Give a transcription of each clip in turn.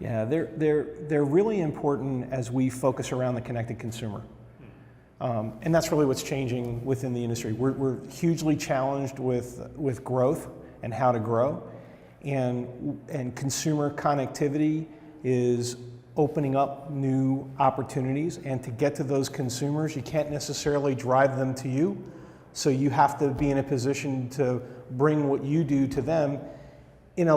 Yeah, they're really important as we focus around the connected consumer. And that's really what's changing within the industry. We're hugely challenged with growth and how to grow. And consumer connectivity is opening up new opportunities. And to get to those consumers, you can't necessarily drive them to you. So you have to be in a position to bring what you do to them in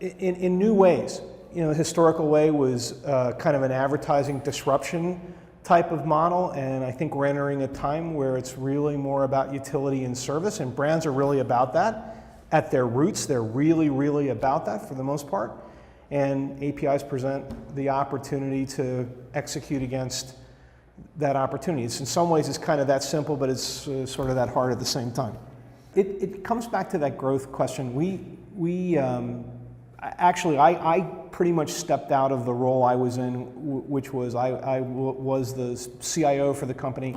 in new ways. You know, the historical way was kind of an advertising disruption type of model, and I think we're entering a time where it's really more about utility and service, and brands are really about that. At their roots, they're really, really about that for the most part, and APIs present the opportunity to execute against that opportunity. It's in some ways it's kind of that simple, but it's sort of that hard at the same time. It comes back to that growth question. I pretty much stepped out of the role I was in, which was I was the CIO for the company,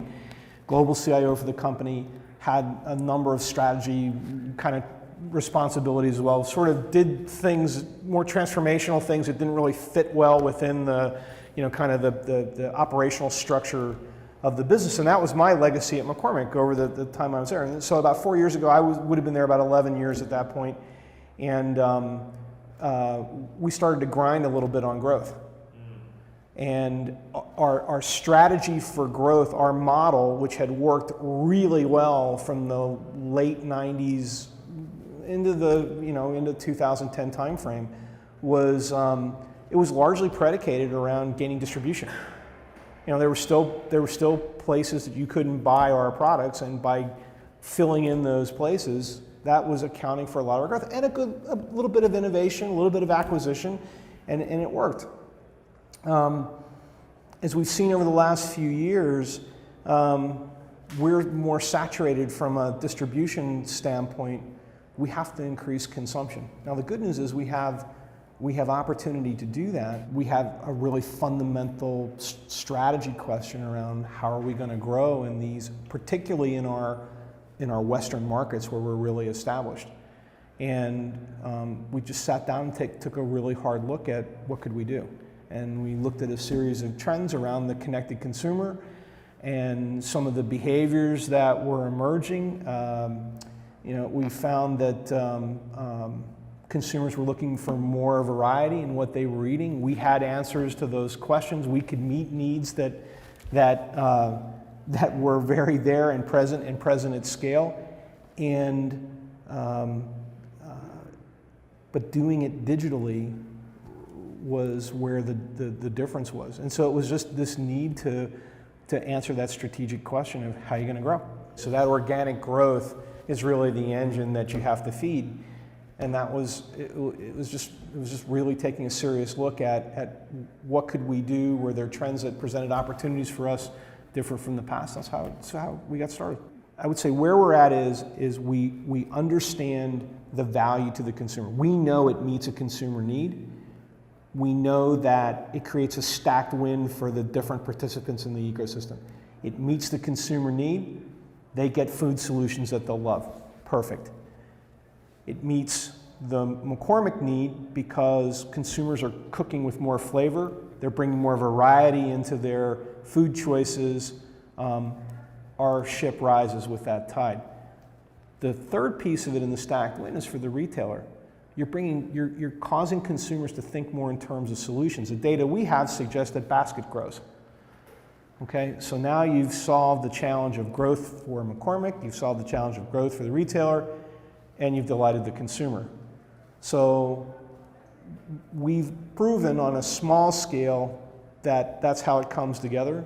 global CIO for the company, had a number of strategy kind of responsibilities as well, sort of did things, more transformational things that didn't really fit well within the, kind of the operational structure of the business. And that was my legacy at McCormick over the time I was there. And so about 4 years ago, I would have been there about 11 years at that point. And we started to grind a little bit on growth. And our strategy for growth, our model, which had worked really well from the late 90s into into 2010 timeframe, was it was largely predicated around gaining distribution. There were still places that you couldn't buy our products, and by filling in those places, that was accounting for a lot of our growth, and a little bit of innovation, a little bit of acquisition, and it worked. As we've seen over the last few years, we're more saturated from a distribution standpoint. We have to increase consumption. Now the good news is we have opportunity to do that. We have a really fundamental strategy question around how are we going to grow in these, particularly in our Western markets where we're really established. And we just sat down and took a really hard look at what could we do. And we looked at a series of trends around the connected consumer and some of the behaviors that were emerging. We found that consumers were looking for more variety in what they were eating. We had answers to those questions. We could meet needs that were very there and present at scale, but doing it digitally was where the difference was. And so it was just this need to answer that strategic question of how you're going to grow. So that organic growth is really the engine that you have to feed. And it was just really taking a serious look at what could we do, were there trends that presented opportunities for us different from the past. That's how we got started. I would say where we're at is we understand the value to the consumer. We know it meets a consumer need. We know that it creates a stacked win for the different participants in the ecosystem. It meets the consumer need. They get food solutions that they'll love. Perfect. It meets the McCormick need because consumers are cooking with more flavor. They're bringing more variety into their food choices. Our ship rises with that tide. The third piece of it in the stacked win is for the retailer. You're causing consumers to think more in terms of solutions. The data we have suggests that basket grows. Okay, so now you've solved the challenge of growth for McCormick, you've solved the challenge of growth for the retailer, and you've delighted the consumer. So we've proven on a small scale that that's how it comes together.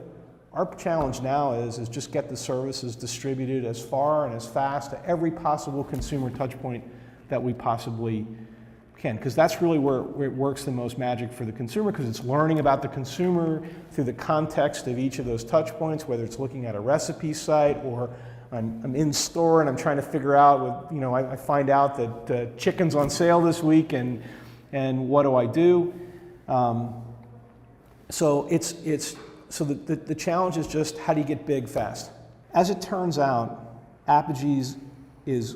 Our challenge now is just get the services distributed as far and as fast to every possible consumer touch point that we possibly can, because that's really where it works the most magic for the consumer, because it's learning about the consumer through the context of each of those touch points, whether it's looking at a recipe site or I'm in store and I'm trying to figure out, I find out that chicken's on sale this week and what do I do? So the challenge is just how do you get big fast? As it turns out, Apigee is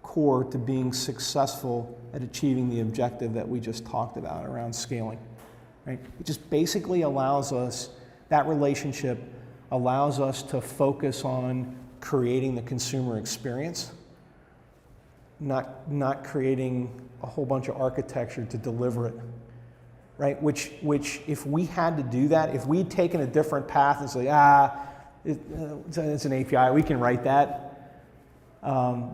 core to being successful at achieving the objective that we just talked about around scaling, right? It just basically allows us, that relationship allows us to focus on creating the consumer experience, not creating a whole bunch of architecture to deliver it, right? Which if we had to do that, if we'd taken a different path and say, it's an API, we can write that,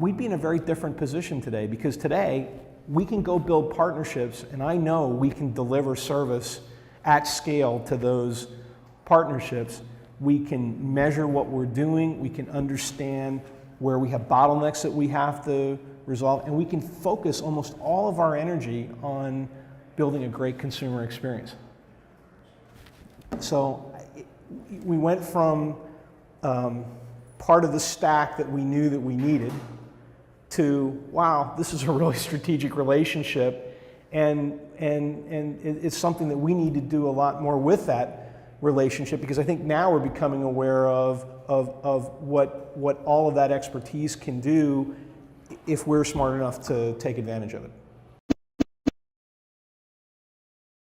we'd be in a very different position today, because today we can go build partnerships, and I know we can deliver service at scale to those partnerships. We can measure what we're doing, we can understand where we have bottlenecks that we have to resolve, and we can focus almost all of our energy on building a great consumer experience. So we went from part of the stack that we knew that we needed to, wow, this is a really strategic relationship, and it's something that we need to do a lot more with that relationship, because I think now we're becoming aware of what all of that expertise can do if we're smart enough to take advantage of it.